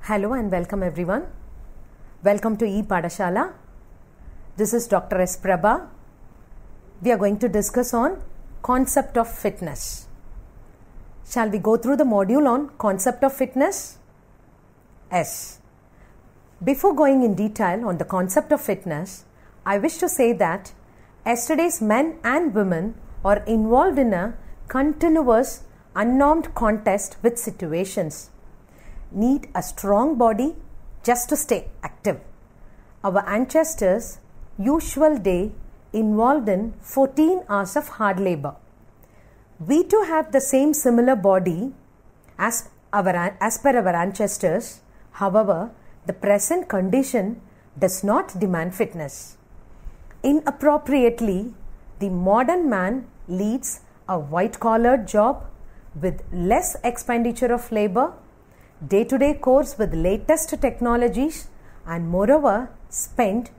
Hello and welcome everyone. Welcome to E-Padashala. This is Dr. S. Prabha. We are going to discuss on concept of fitness. Shall we go through the module on concept of fitness? Yes. Before going in detail on the concept of fitness, I wish to say that yesterday's men and women are involved in a continuous, unnormed contest with situations. Need a strong body just to stay active. Our ancestors' usual day involved in 14 hours of hard labor. We too have the same similar body as per our ancestors. However, the present condition does not demand fitness. Inappropriately, the modern man leads a white-collar job with less expenditure of labor, day-to-day course with latest technologies, and moreover spend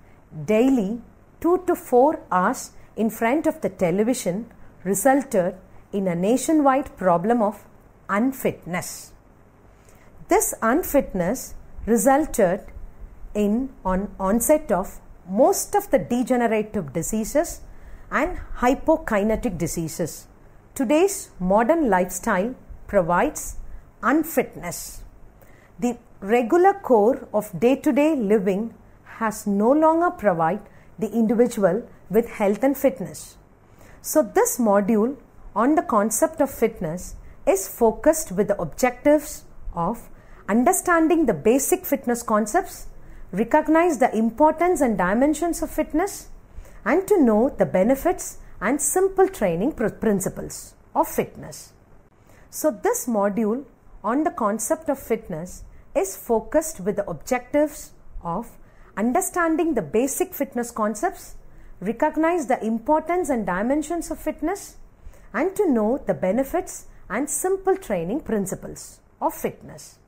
daily 2 to 4 hours in front of the television, resulted in a nationwide problem of unfitness. This unfitness resulted in onset of most of the degenerative diseases and hypokinetic diseases. Today's modern lifestyle provides unfitness. The regular core of day-to-day living has no longer provided the individual with health and fitness. So this module on the concept of fitness is focused with the objectives of understanding the basic fitness concepts, recognize the importance and dimensions of fitness, and to know the benefits and simple training principles of fitness. So this module on the concept of fitness is focused with the objectives of understanding the basic fitness concepts, recognize the importance and dimensions of fitness, and to know the benefits and simple training principles of fitness.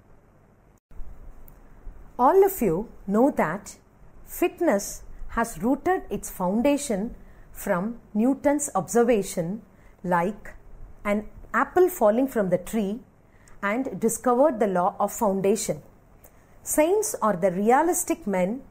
All of you know that fitness has rooted its foundation from Newton's observation, like an apple falling from the tree, and discovered the law of foundation. Saints are the realistic men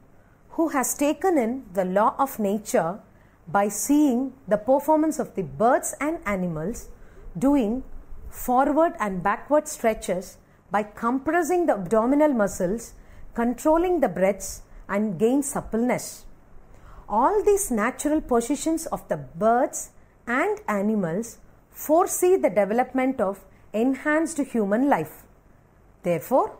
who has taken in the law of nature by seeing the performance of the birds and animals doing forward and backward stretches by compressing the abdominal muscles, controlling the breaths, and gain suppleness. All these natural positions of the birds and animals foresee the development of enhanced human life. Therefore,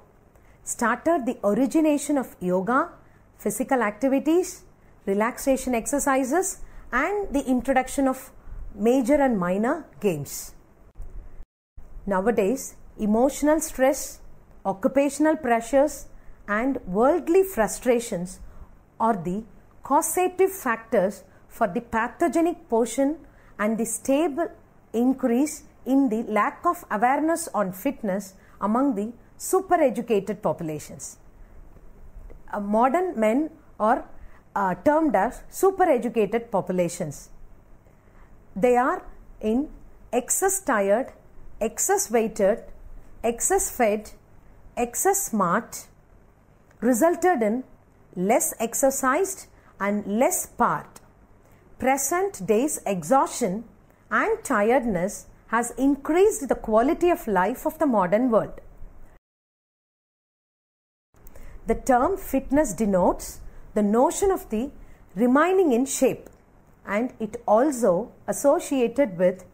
started the origination of yoga, physical activities, relaxation exercises, and the introduction of major and minor games. Nowadays, emotional stress, occupational pressures, and worldly frustrations are the causative factors for the pathogenic portion and the stable increase in the lack of awareness on fitness among the super-educated populations. Modern men are termed as super-educated populations. They are in excess tired, excess weighted, excess fed, excess smart, resulted in less exercised and less part. Present day's exhaustion and tiredness has increased the quality of life of the modern world. The term fitness denotes the notion of the remaining in shape, and it also associated with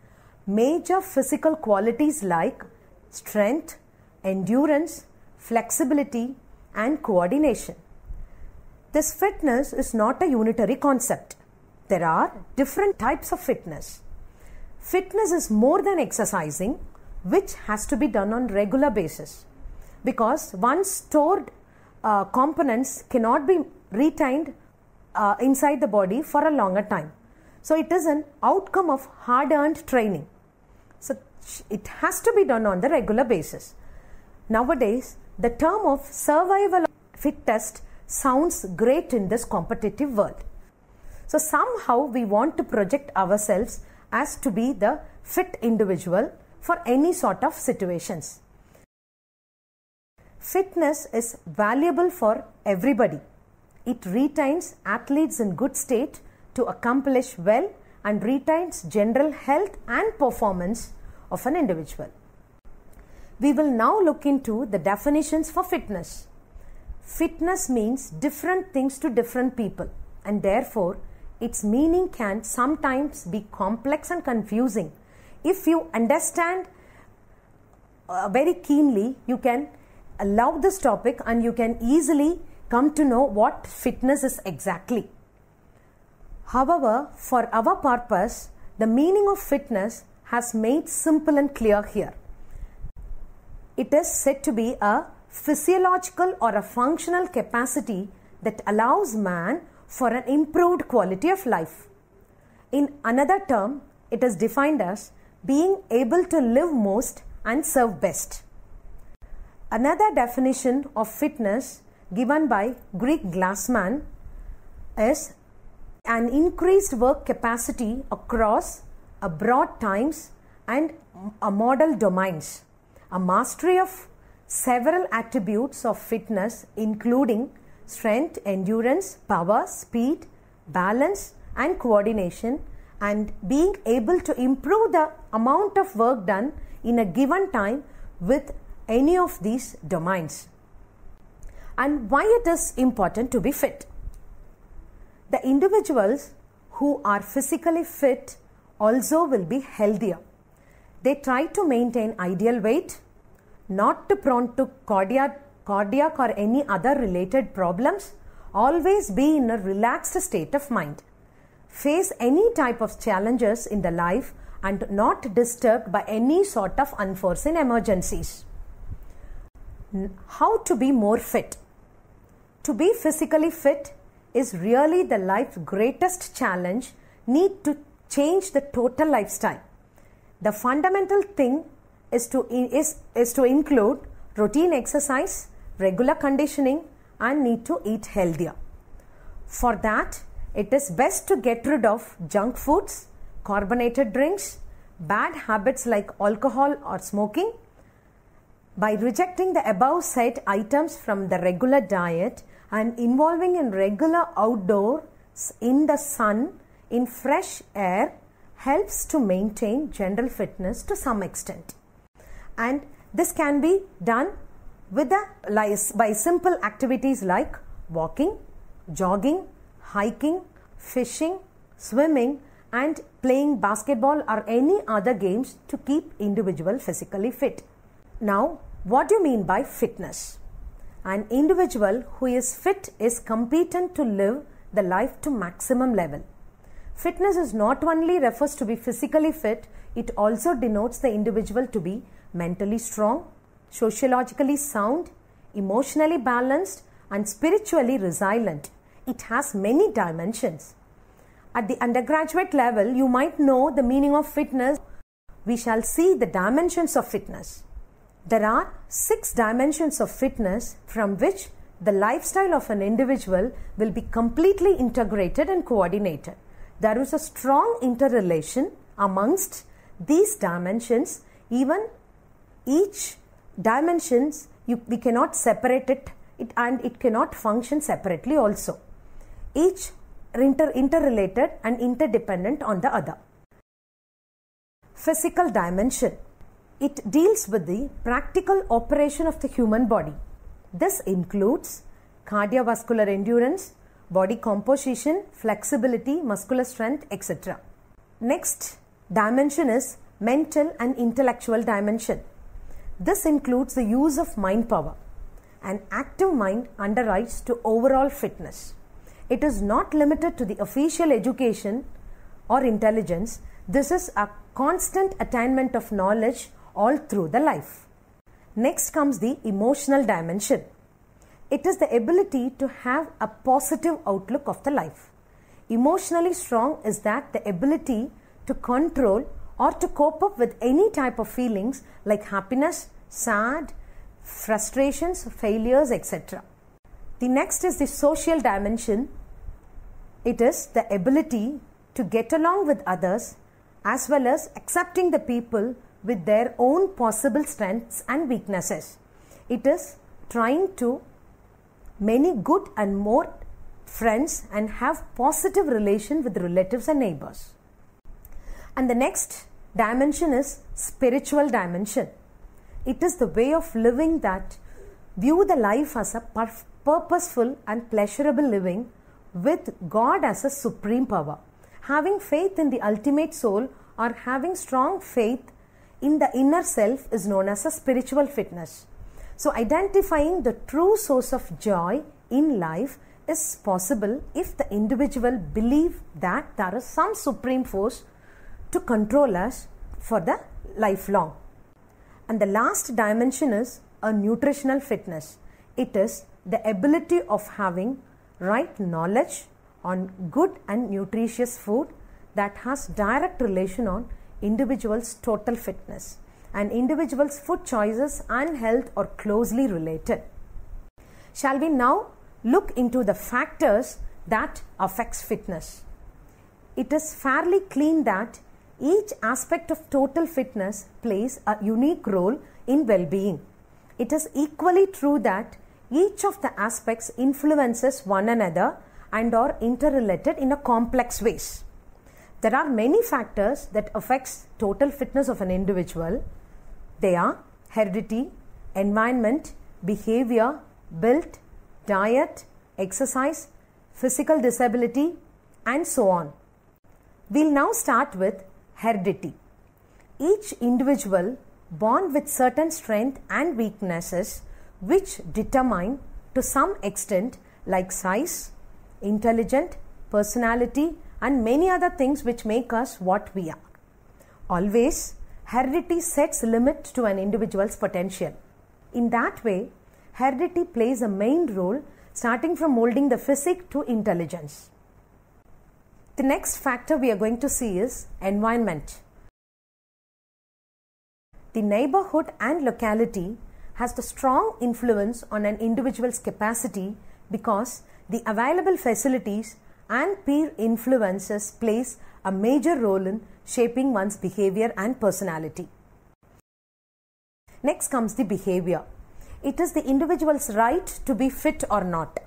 major physical qualities like strength, endurance, flexibility, and coordination. This fitness is not a unitary concept. There are different types of fitness. Fitness is more than exercising, which has to be done on regular basis, because once stored components cannot be retained inside the body for a longer time. So it is an outcome of hard-earned training. So it has to be done on the regular basis. Nowadays, the term of survival of fittest sounds great in this competitive world. So somehow we want to project ourselves as to be the fit individual for any sort of situations. Fitness is valuable for everybody. It retains athletes in good state to accomplish well and retains general health and performance of an individual. We will now look into the definitions for fitness. Fitness means different things to different people, and therefore its meaning can sometimes be complex and confusing. If you understand very keenly, you can love this topic and you can easily come to know what fitness is exactly. However, for our purpose, the meaning of fitness has made simple and clear here. It is said to be a physiological or a functional capacity that allows man for an improved quality of life. In another term, it is defined as being able to live most and serve best. Another definition of fitness given by Greek Glassman is an increased work capacity across a broad times and a model domains. A mastery of several attributes of fitness including strength, endurance, power, speed, balance and coordination, and being able to improve the amount of work done in a given time with any of these domains. And why it is important to be fit? The individuals who are physically fit also will be healthier. They try to maintain ideal weight, not too prone to cardiac or any other related problems, always be in a relaxed state of mind, face any type of challenges in the life and not disturbed by any sort of unforeseen emergencies. How to be more fit? To be physically fit is really the life's greatest challenge. Need to change the total lifestyle. The fundamental thing is to include routine exercise, regular conditioning and need to eat healthier. For that, it is best to get rid of junk foods, carbonated drinks, bad habits like alcohol or smoking. By rejecting the above said items from the regular diet and involving in regular outdoors in the sun, in fresh air, helps to maintain general fitness to some extent. And this can be done with by simple activities like walking, jogging, hiking, fishing, swimming and playing basketball or any other games to keep individual physically fit. Now, what do you mean by fitness? An individual who is fit is competent to live the life to maximum level. Fitness is not only refers to be physically fit, it also denotes the individual to be mentally strong, sociologically sound, emotionally balanced and spiritually resilient. It has many dimensions. At the undergraduate level, you might know the meaning of fitness. We shall see the dimensions of fitness. There are 6 dimensions of fitness from which the lifestyle of an individual will be completely integrated and coordinated. There is a strong interrelation amongst these dimensions. Even each dimensions, we cannot separate it and it cannot function separately also. Each interrelated and interdependent on the other. Physical dimension. It deals with the practical operation of the human body. This includes cardiovascular endurance, body composition, flexibility, muscular strength, etc. Next dimension is mental and intellectual dimension. This includes the use of mind power. An active mind underwrites to overall fitness. It is not limited to the official education or intelligence. This is a constant attainment of knowledge all through the life. Next comes the emotional dimension. It is the ability to have a positive outlook of the life. Emotionally strong is that the ability to control or to cope up with any type of feelings like happiness, sad, frustrations, failures, etc. The next is the social dimension. It is the ability to get along with others as well as accepting the people with their own possible strengths and weaknesses. It is trying to many good and more friends and have positive relation with relatives and neighbors. And the next dimension is spiritual dimension. It is the way of living that view the life as a purposeful and pleasurable living with God as a supreme power. Having faith in the ultimate soul or having strong faith in the inner self is known as a spiritual fitness. So identifying the true source of joy in life is possible if the individual believes that there is some supreme force to control us for the lifelong. And the last dimension is a nutritional fitness. It is the ability of having right knowledge on good and nutritious food that has direct relation on individual's total fitness. And individual's food choices and health are closely related. Shall we now look into the factors that affects fitness? It is fairly clear that each aspect of total fitness plays a unique role in well-being. It is equally true that each of the aspects influences one another and are interrelated in a complex ways. There are many factors that affects total fitness of an individual. They are heredity, environment, behavior, build, diet, exercise, physical disability, and so on. We'll now start with heredity. Each individual born with certain strength and weaknesses which determine to some extent like size, intelligence, personality and many other things which make us what we are. Always, heredity sets limit to an individual's potential. In that way, heredity plays a main role starting from molding the physique to intelligence. The next factor we are going to see is environment. The neighborhood and locality has the strong influence on an individual's capacity because the available facilities and peer influences plays a major role in shaping one's behavior and personality. Next comes the behavior. It is the individual's right to be fit or not.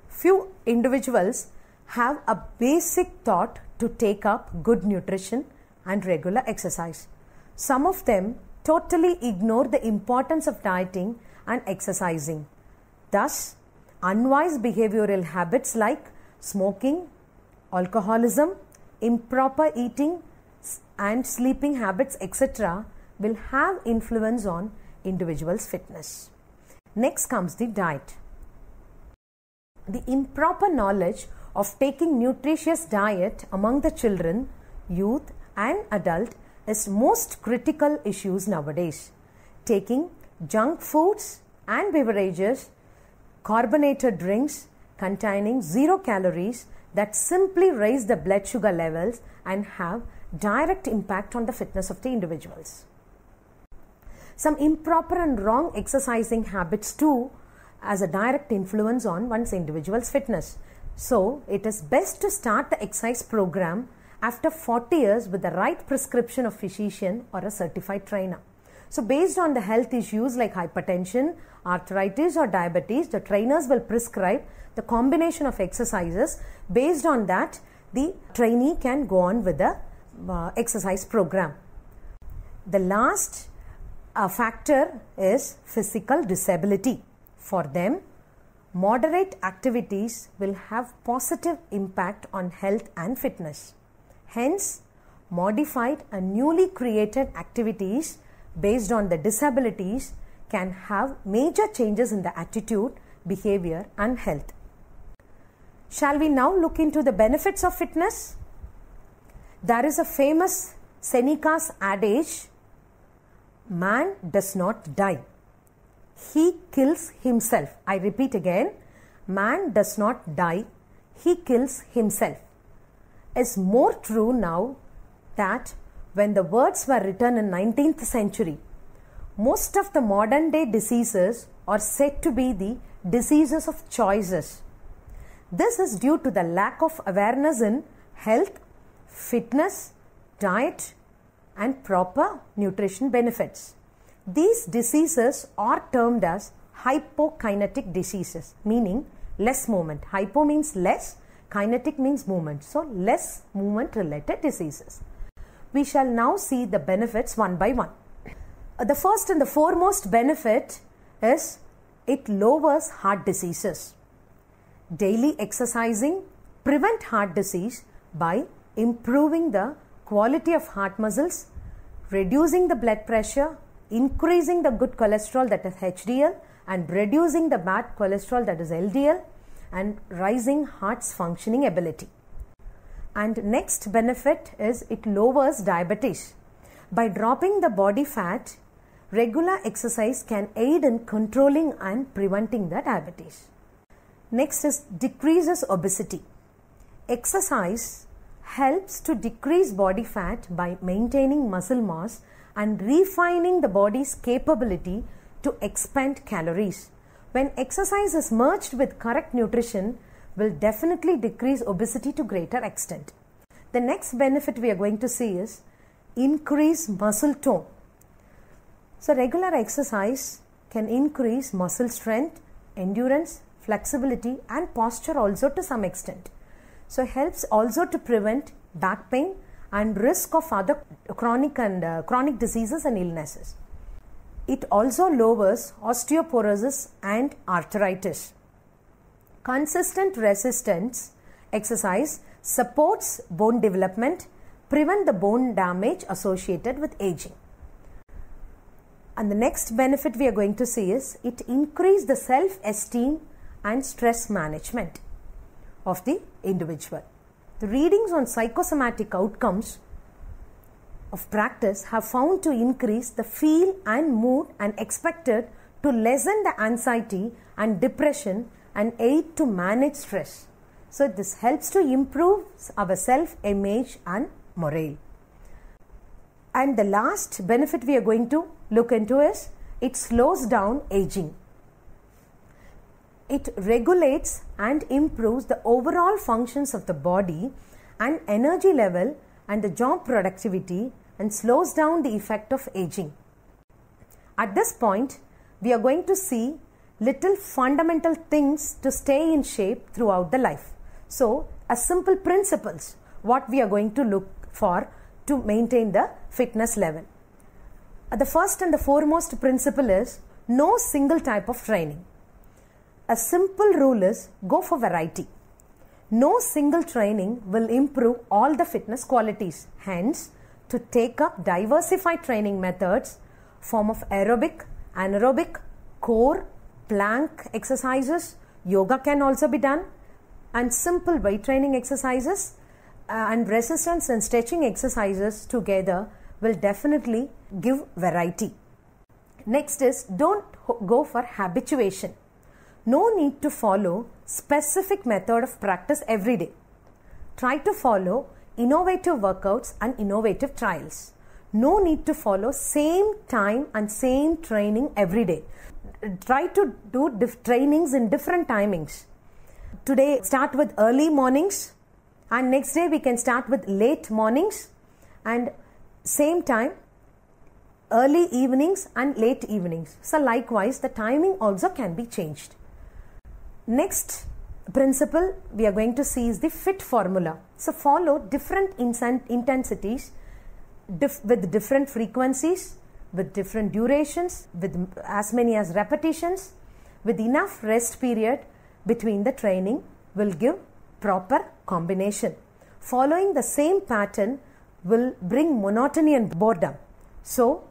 Few individuals have a basic thought to take up good nutrition and regular exercise. Some of them totally ignore the importance of dieting and exercising. Thus, unwise behavioral habits like smoking, alcoholism, improper eating and sleeping habits, etc. will have influence on individual's fitness. Next comes the diet. The improper knowledge of taking nutritious diet among the children, youth and adult is most critical issues nowadays. Taking junk foods and beverages, carbonated drinks containing 0 calories that simply raise the blood sugar levels and have direct impact on the fitness of the individuals. Some improper and wrong exercising habits too as a direct influence on one's individual's fitness. So, it is best to start the exercise program after 40 years with the right prescription of physician or a certified trainer. So, based on the health issues like hypertension, arthritis or diabetes, the trainers will prescribe the combination of exercises. Based on that, the trainee can go on with the exercise program. The last factor is physical disability. For them, moderate activities will have positive impact on health and fitness. Hence, modified and newly created activities based on the disabilities can have major changes in the attitude, behavior and health. Shall we now look into the benefits of fitness? There is a famous Seneca's adage, man does not die. He kills himself. I repeat again, man does not die, he kills himself. Is more true now that when the words were written in 19th century, most of the modern day diseases are said to be the diseases of choices. This is due to the lack of awareness in health, fitness, diet and proper nutrition benefits. These diseases are termed as hypokinetic diseases, meaning less movement. Hypo means less, kinetic means movement. So less movement related diseases. We shall now see the benefits one by one. The first and the foremost benefit is it lowers heart diseases. Daily exercising prevent heart disease by improving the quality of heart muscles, reducing the blood pressure, increasing the good cholesterol, that is HDL, and reducing the bad cholesterol, that is LDL, and rising heart's functioning ability. And next benefit is it lowers diabetes. By dropping the body fat, regular exercise can aid in controlling and preventing the diabetes. Next is decreases obesity. Exercise helps to decrease body fat by maintaining muscle mass and refining the body's capability to expend calories. When exercise is merged with correct nutrition, will definitely decrease obesity to greater extent. The next benefit we are going to see is increase muscle tone. So regular exercise can increase muscle strength, endurance, flexibility and posture also to some extent. So helps also to prevent back pain and risk of other chronic diseases and illnesses. It also lowers osteoporosis and arthritis. Consistent resistance exercise supports bone development, prevent the bone damage associated with aging. And the next benefit we are going to see is it increases the self-esteem and stress management of the individual. The readings on psychosomatic outcomes of practice have found to increase the feel and mood and expected to lessen the anxiety and depression and aid to manage stress. So this helps to improve our self-image and morale. And the last benefit we are going to look into is it slows down aging. It regulates and improves the overall functions of the body and energy level and the job productivity and slows down the effect of aging. At this point, we are going to see little fundamental things to stay in shape throughout the life. So, as simple principles, what we are going to look for to maintain the fitness level. The first and the foremost principle is no single type of training. A simple rule is go for variety. No single training will improve all the fitness qualities. Hence, to take up diversified training methods, form of aerobic, anaerobic, core, plank exercises, yoga can also be done, and simple weight training exercises and resistance and stretching exercises together will definitely give variety. Next is don't go for habituation. No need to follow specific method of practice every day. Try to follow innovative workouts and innovative trials. No need to follow same time and same training every day. Try to do trainings in different timings. Today start with early mornings and next day we can start with late mornings and same time early evenings and late evenings. So likewise the timing also can be changed. Next principle we are going to see is the FIT formula. So follow different intensities with different frequencies, with different durations, with as many as repetitions, with enough rest period between the training will give proper combination. Following the same pattern will bring monotony and boredom. So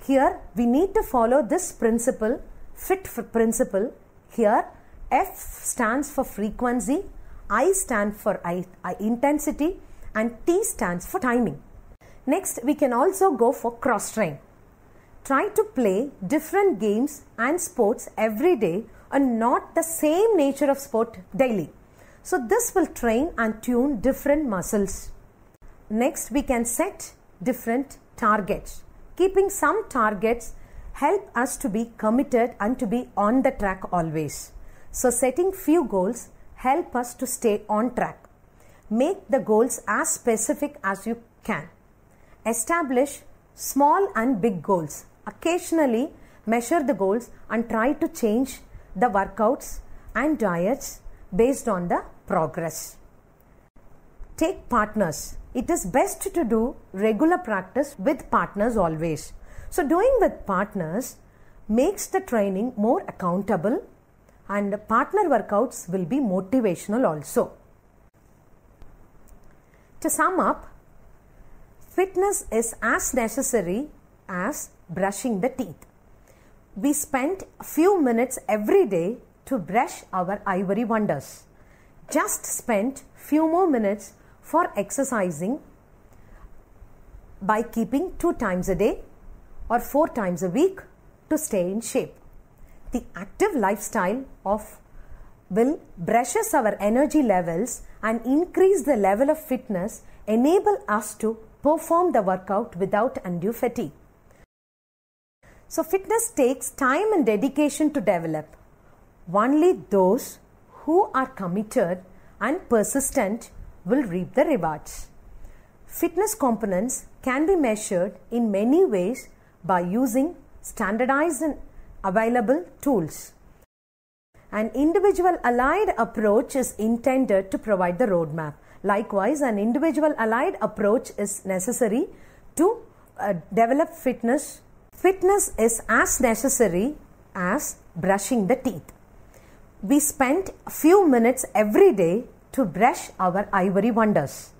here we need to follow this principle, FIT principle. Here F stands for frequency, I stand for intensity and T stands for timing. Next we can also go for cross train. Try to play different games and sports every day and not the same nature of sport daily. So this will train and tune different muscles. Next we can set different targets. Keeping some targets help us to be committed and to be on the track always. So setting few goals help us to stay on track. Make the goals as specific as you can. Establish small and big goals. Occasionally measure the goals and try to change the workouts and diets based on the progress. Take partners. It is best to do regular practice with partners always. So doing with partners makes the training more accountable, and partner workouts will be motivational also. To sum up, fitness is as necessary as brushing the teeth. We spend a few minutes every day to brush our ivory wonders. Just spend few more minutes for exercising by keeping 2 times a day or 4 times a week to stay in shape. The active lifestyle will brushes our energy levels and increase the level of fitness, enable us to perform the workout without undue fatigue. So fitness takes time and dedication to develop. Only those who are committed and persistent will reap the rewards. Fitness components can be measured in many ways by using standardized and available tools. An individual allied approach is intended to provide the roadmap. Likewise, an individual allied approach is necessary to develop fitness. Fitness is as necessary as brushing the teeth. We spend a few minutes every day to brush our ivory wonders.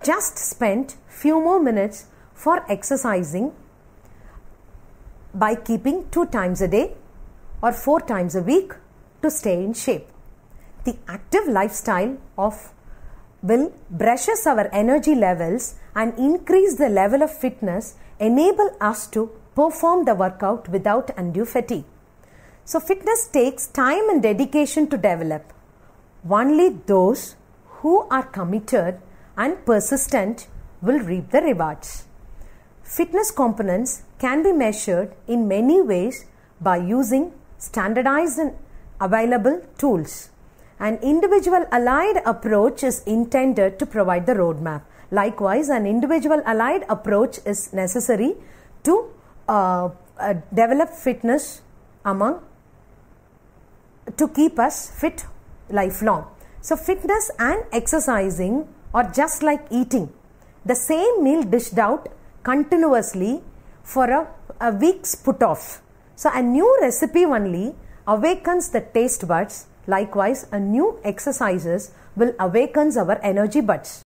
Just spend few more minutes for exercising by keeping 2 times a day or 4 times a week to stay in shape. The active lifestyle will brushes our energy levels and increase the level of fitness, enable us to perform the workout without undue fatigue. So fitness takes time and dedication to develop. Only those who are committed and persistent will reap the rewards. Fitness components can be measured in many ways by using standardized and available tools. An individual allied approach is intended to provide the roadmap. Likewise, an individual allied approach is necessary to develop fitness to keep us fit lifelong. So fitness and exercising are just like eating. The same meal dished out continuously for a week's put off. So a new recipe only awakens the taste buds. Likewise, a new exercises will awakens our energy buds.